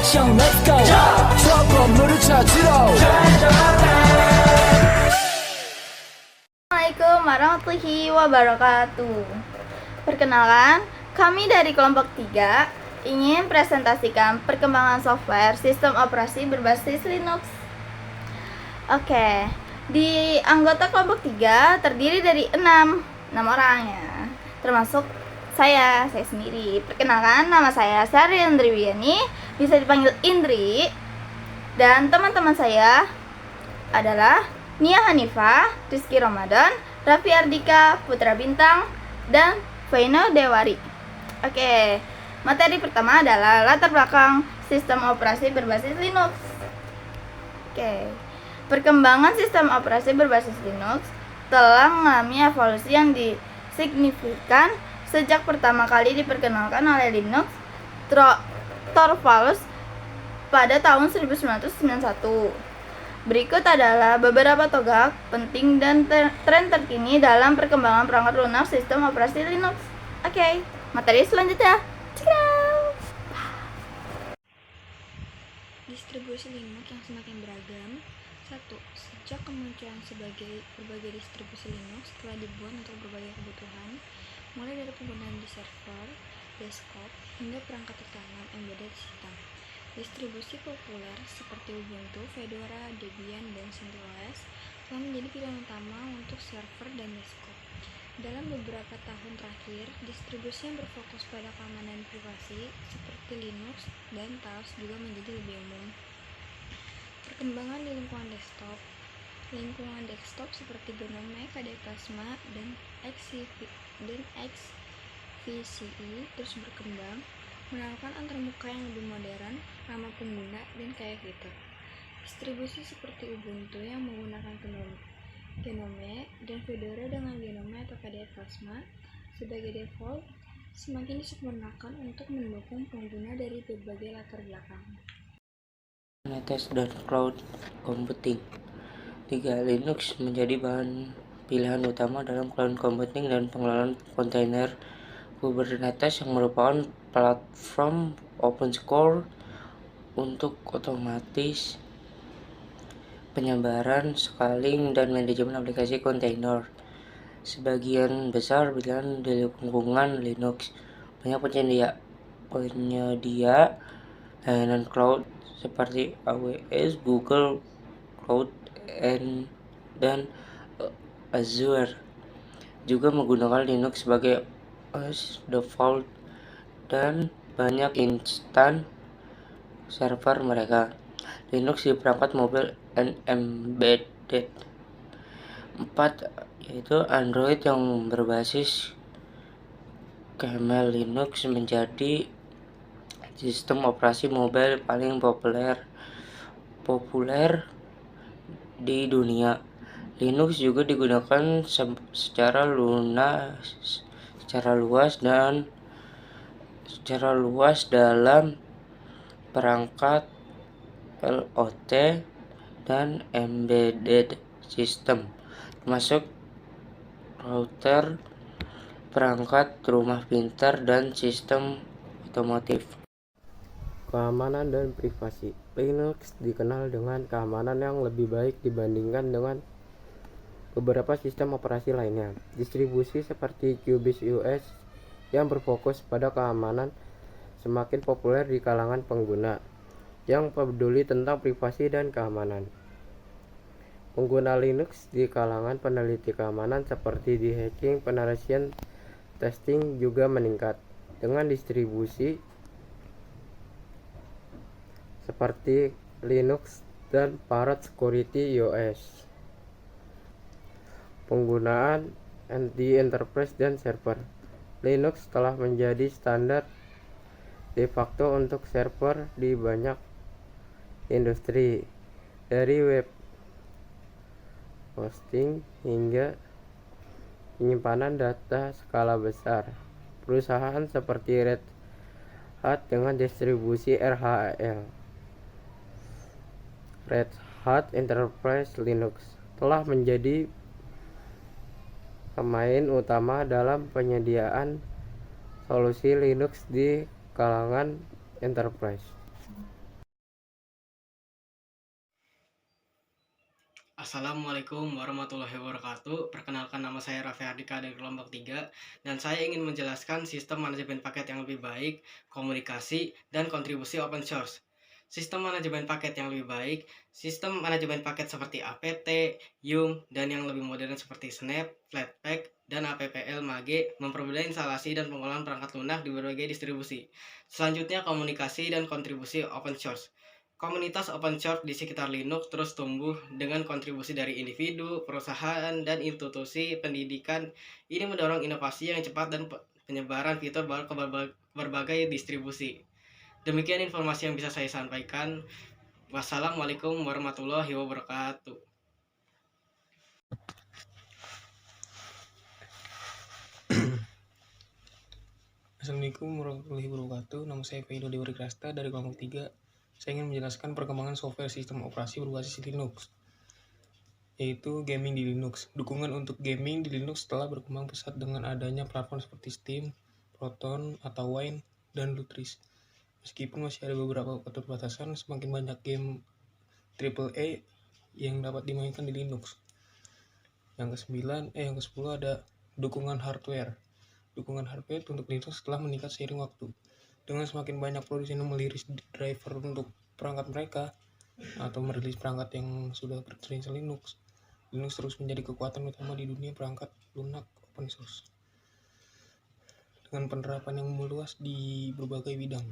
액션 let's go 저 건물을 찾으러 Assalamualaikum warahmatullahi wabarakatuh. Perkenalkan, kami dari kelompok 3 ingin presentasikan perkembangan software sistem operasi berbasis Linux. Oke, di anggota kelompok 3 terdiri dari 6 orang ya, termasuk saya sendiri. Perkenalkan, nama saya Sari Indriwiani, bisa dipanggil Indri. Dan teman-teman saya adalah Nia Hanifah, Rizky Ramadan, Raffi Ardika, Putra Bintang, dan Vaino Dewari. Oke, materi pertama adalah latar belakang sistem operasi berbasis Linux. Oke, perkembangan sistem operasi berbasis Linux telah mengalami evolusi yang signifikan sejak pertama kali diperkenalkan oleh Linus Torvalds pada tahun 1991. Berikut adalah beberapa tonggak penting dan tren terkini dalam perkembangan perangkat lunak sistem operasi Linux. Oke, materi selanjutnya. Check it out. Distribusi Linux yang semakin beragam. 1. Sejak kemunculan berbagai distribusi Linux telah dibuat untuk berbagai kebutuhan, mulai dari penggunaan di server, desktop, hingga perangkat utama embedded system. Distribusi populer seperti Ubuntu, Fedora, Debian, dan CentOS telah menjadi pilihan utama untuk server dan desktop. Dalam beberapa tahun terakhir, distribusi yang berfokus pada keamanan privasi seperti Linux dan Taos juga menjadi lebih umum. Perkembangan di lingkungan desktop. Lingkungan desktop seperti GNOME, KDE Plasma, dan XVCE terus berkembang, menawarkan antarmuka yang lebih modern, ramah pengguna, dan kaya fitur. Distribusi seperti Ubuntu yang menggunakan GNOME dan Fedora dengan GNOME atau KDE Plasma sebagai default semakin disempurnakan untuk mendukung pengguna dari berbagai latar belakang. Kubernetes dan cloud computing. 3. Linux menjadi pilihan utama dalam cloud computing dan pengelolaan kontainer. Kubernetes yang merupakan platform open source untuk otomatis penyebaran, scaling, dan manajemen aplikasi kontainer. Sebagian besar pilihan di lingkungan Linux. Banyak penyedia layanan cloud seperti AWS, Google Cloud, dan Azure juga menggunakan Linux sebagai OS default dan banyak instan server mereka. Linux di perangkat mobil and embedded. 4. Yaitu Android yang berbasis kernel Linux menjadi sistem operasi mobile paling populer di dunia. Linux juga digunakan secara luas dalam perangkat IoT dan embedded system, termasuk router, perangkat rumah pintar, dan sistem otomotif. Keamanan dan privasi. Linux dikenal dengan keamanan yang lebih baik dibandingkan dengan beberapa sistem operasi lainnya. Distribusi seperti QBox yang berfokus pada keamanan semakin populer di kalangan pengguna yang peduli tentang privasi dan keamanan. Pengguna Linux di kalangan peneliti keamanan seperti di hacking, penetration testing juga meningkat dengan distribusi seperti Linux dan Parrot Security OS. Penggunaan di enterprise dan server. Linux telah menjadi standar de facto untuk server di banyak industri, dari web hosting hingga penyimpanan data skala besar. Perusahaan seperti Red Hat dengan distribusi RHEL, Red Hat Enterprise Linux, telah menjadi pemain utama dalam penyediaan solusi Linux di kalangan enterprise. Assalamualaikum warahmatullahi wabarakatuh. Perkenalkan, nama saya Raffi Hardika dari kelompok 3 dan saya ingin menjelaskan sistem manajemen paket yang lebih baik, komunikasi, dan kontribusi open source. Sistem manajemen paket yang lebih baik, sistem manajemen paket seperti APT, Yum, dan yang lebih modern seperti Snap, Flatpak, dan APPL Mage mempermudah instalasi dan pengolahan perangkat lunak di berbagai distribusi. Selanjutnya, komunikasi dan kontribusi open source. Komunitas open source di sekitar Linux terus tumbuh dengan kontribusi dari individu, perusahaan, dan institusi pendidikan. Ini mendorong inovasi yang cepat dan penyebaran fitur baru ke berbagai distribusi. Demikian informasi yang bisa saya sampaikan. Wassalamualaikum warahmatullahi wabarakatuh. Assalamualaikum warahmatullahi wabarakatuh. Nama saya Faido Dewi Krasta dari kelompok 3. Saya ingin menjelaskan perkembangan software sistem operasi berbasis Linux, yaitu gaming di Linux. Dukungan untuk gaming di Linux telah berkembang pesat dengan adanya platform seperti Steam, Proton, atau Wine, dan Lutris. Meskipun masih ada beberapa keterbatasan, semakin banyak game AAA yang dapat dimainkan di Linux. Yang ke-10 ada dukungan hardware. Dukungan hardware untuk Linux telah meningkat seiring waktu. Dengan semakin banyak produsen yang merilis driver untuk perangkat mereka atau merilis perangkat yang sudah berterinstall Linux, Linux terus menjadi kekuatan utama di dunia perangkat lunak open source dengan penerapan yang meluas di berbagai bidang.